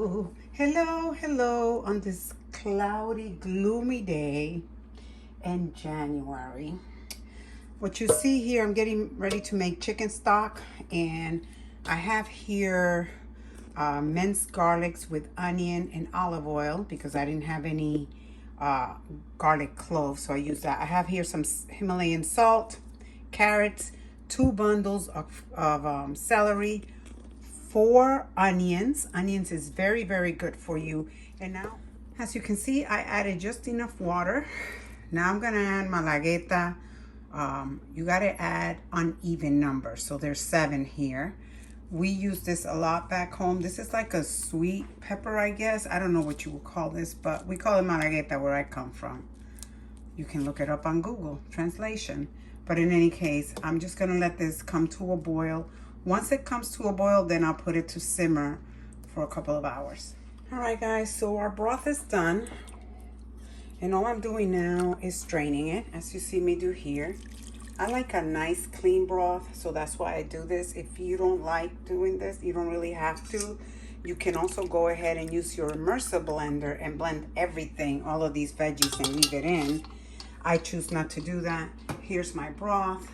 Hello on this cloudy, gloomy day in January. What you see here, I'm getting ready to make chicken stock, and I have here minced garlics with onion and olive oil because I didn't have any garlic cloves, so I used that. I have here some Himalayan salt, carrots, 2 bundles of celery, 4 onions. Onions is very good for you. And now, as you can see, I added just enough water. Now I'm gonna add malagueta. You gotta add uneven numbers, so there's 7 here. We use this a lot back home. This is like a sweet pepper, I guess. I don't know what you would call this, but we call it malagueta where I come from. You can look it up on Google Translation. But in any case, I'm just gonna let this come to a boil. Once it comes to a boil, then I'll put it to simmer for a couple of hours. All right, guys, so our broth is done. And all I'm doing now is straining it, as you see me do here. I like a nice clean broth, so that's why I do this. If you don't like doing this, you don't really have to. You can also go ahead and use your immersive blender and blend everything, all of these veggies, and leave it in. I choose not to do that. Here's my broth.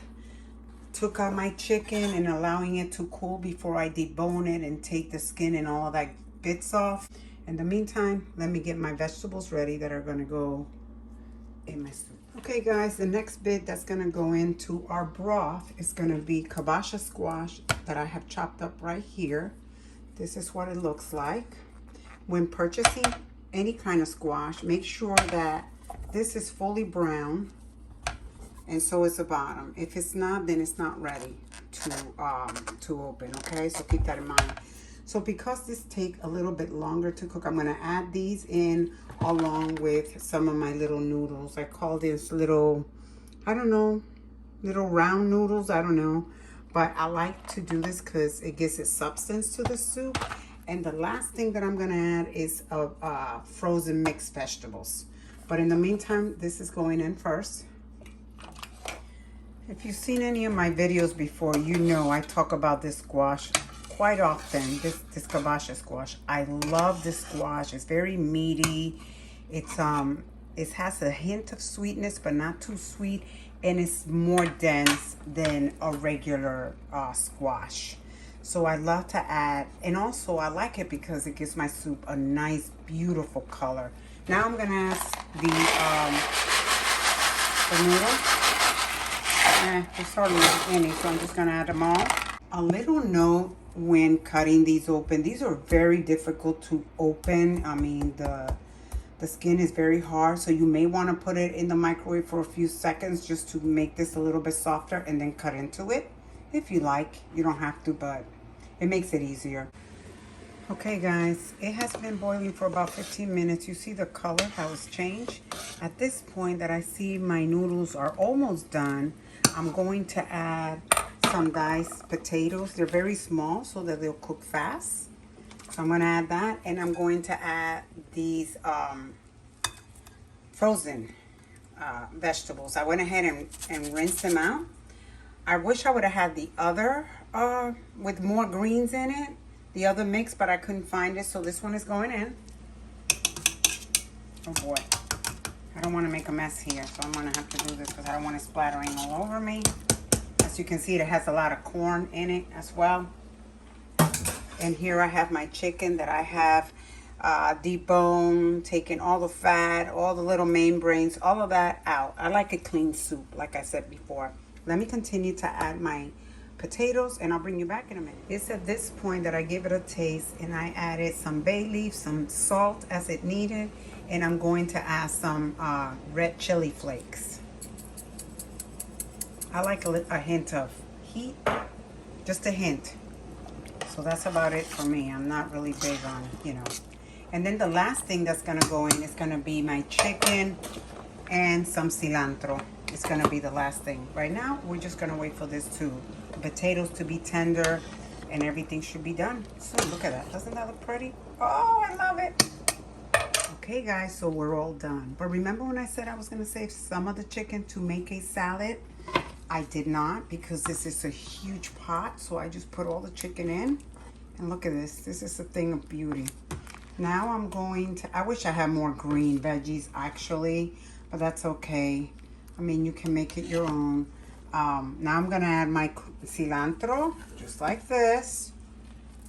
Took out my chicken and allowing it to cool before I debone it and take the skin and all of that bits off. In the meantime, let me get my vegetables ready that are gonna go in my soup. Okay guys, the next bit that's gonna go into our broth is gonna be kibosh squash that I have chopped up right here. This is what it looks like. When purchasing any kind of squash, make sure that this is fully brown, and so is the bottom. If it's not, then it's not ready to open, okay? So keep that in mind. So because this take a little bit longer to cook, I'm gonna add these in along with some of my little noodles. I call this little, I don't know, little round noodles, I don't know. But I like to do this because it gives it substance to the soup. And the last thing that I'm gonna add is frozen mixed vegetables. But in the meantime, this is going in first. If you've seen any of my videos before, you know I talk about this squash quite often, this kibosh squash. I love this squash. It's very meaty. It has a hint of sweetness, but not too sweet, and it's more dense than a regular squash. So I love to add, and also I like it because it gives my soup a nice, beautiful color. Now I'm gonna add the noodles. There's hardly any, so I'm just gonna add them all. A little note when cutting these open, these are very difficult to open. I mean, the skin is very hard, so you may want to put it in the microwave for a few seconds just to make this a little bit softer, and then cut into it if you like. You don't have to, but it makes it easier. Okay guys, it has been boiling for about 15 minutes. You see the color, how it's changed? At this point that I see my noodles are almost done, I'm going to add some diced potatoes. They're very small so that they'll cook fast. So I'm gonna add that, and I'm going to add these frozen vegetables. I went ahead and rinsed them out. I wish I would have had the other with more greens in it, the other mix, but I couldn't find it, so this one is going in. Oh boy, I don't want to make a mess here, so I'm going to have to do this because I don't want it splattering all over me. As you can see, it has a lot of corn in it as well. And here I have my chicken that I have deboned, taken all the fat, all the little main brains, all of that out. I like a clean soup, like I said before. Let me continue to add my potatoes, and I'll bring you back in a minute. It's at this point that I give it a taste, and I added some bay leaf, some salt as it needed, and I'm going to add some red chili flakes. I like a hint of heat, just a hint. So that's about it for me. I'm not really big on, you know. And then the last thing that's gonna go in is gonna be my chicken and some cilantro. It's gonna be the last thing. Right now, we're just gonna wait for the potatoes to be tender, and everything should be done soon. Look at that, doesn't that look pretty? Oh, I love it. Okay guys, so we're all done. But remember when I said I was gonna save some of the chicken to make a salad? I did not, because this is a huge pot, so I just put all the chicken in. And look at this. This is a thing of beauty. Now I'm going to, I wish I had more green veggies actually, but that's okay. I mean, you can make it your own. Now I'm gonna add my cilantro, just like this.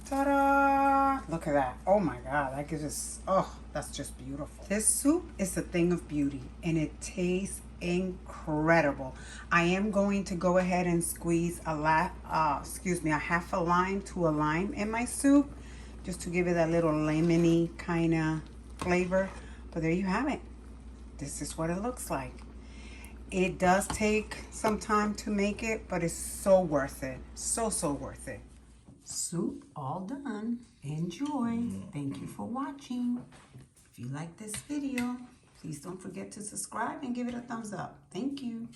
Ta-da! Look at that. Oh my God, that gives oh, that's just beautiful. This soup is a thing of beauty and it tastes incredible. I am going to go ahead and squeeze a half a lime to a lime in my soup, just to give it a little lemony kind of flavor. But there you have it. This is what it looks like. It does take some time to make it, but it's so worth it. So worth it. Soup all done. Enjoy. Thank you for watching. If you like this video, please don't forget to subscribe and give it a thumbs up. Thank you.